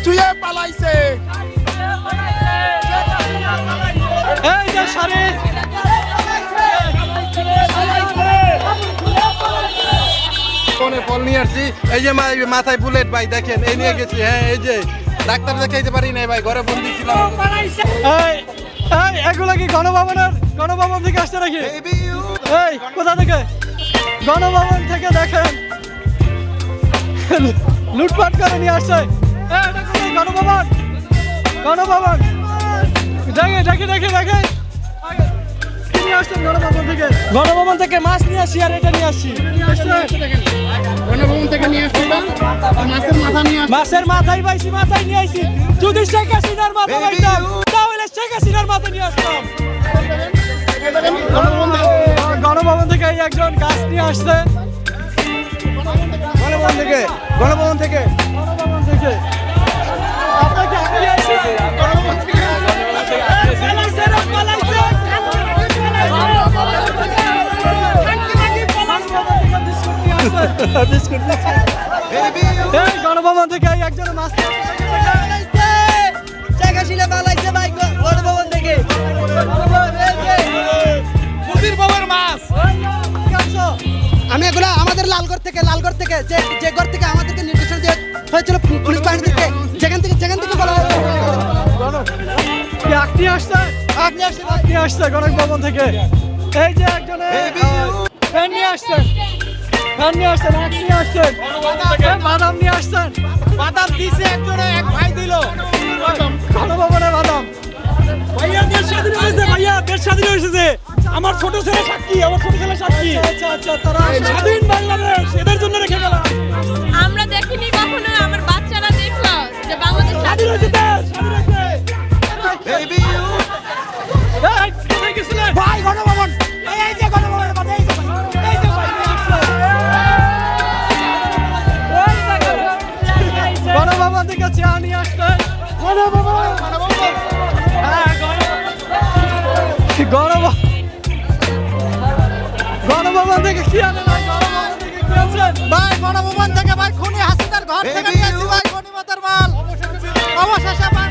থুয়ে পালাইছে। এই যে সারি কোনে ফল নিয়ে আসছি, এই যে মাথায় বুলেট ভাই দেখেন, এই নিয়ে গেছি। হ্যাঁ এই যে ডাক্তার দেখাইতে পারি নাই ভাই, ঘরে বন্দি ছিলাম। এগুলা কি গণভবন থেকে আসছে নাকি? এই কোথা থেকে? গণভবন থেকে দেখেন লুটপাট করে নিয়ে আসছে। এটা কোথায়? গণভবন দেখে গণভবন থেকে মাছ নিয়ে আসছি আর এটা নিয়ে আসছি। গণভবন থেকে নিয়ে আসছি মাছের মাথা নিয়ে আসছি। মাছের মাথায় পাইছি, মাথায় নিয়ে আসছি। যদি শেখ হাসিনার মাথা পাইতাম তাহলে শেখ হাসিনার মাথা নিয়ে আসতাম। গণভবন থেকে একজন গাছ নিয়ে আসছে। গণভবন থেকে আপনাকে গণভবন থেকে একজন মাছ শেখ হাসিনা পালাইছে ভাই গণভবন থেকে। মাছ আমি এগুলো আমাদের লালগড় থেকে যে ঘর থেকে আমাদেরকে নির্দেশনা দেওয়া হয়েছিল পুলিশ বাহিনী থেকে, যেখান থেকে বলা আসছে গণভবন থেকে। এই যে একজন ফ্যান নিয়ে আসছেন, বাদাম নিয়ে আসছেন। বাদাম দিছে একজনে, এক ভাই দিল গণভবনে বাদাম। ভাইয়া দেশ স্বাধীন হয়েছে, ভাইয়া দেশ স্বাধীন হয়েছে। আমার ছোট ছেলে সাক্ষী। আচ্ছা তারা স্বাধীন বাংলাদেশ এদের জন্য রেখে গেলাম। আমরা দেখিনি কখনো, আমার বাচ্চারা দেখলো যে বাংলাদেশ স্বাধীন হয়েছে, দেশ স্বাধীন হয়েছে। ভাই গণভবন, এই যে গণভবনের কথা, এই যে গণভবন থেকে চা নিয়ে আসতে। গণভবন থেকে কি আনে ভাই? গণভবন থেকে কি আনছেন ভাই? গণভবন থেকে ভাই খুনি হাসিনার ঘর থেকে নিয়েছি ভাই, গণিমতের মাল। অবশেষে ভাই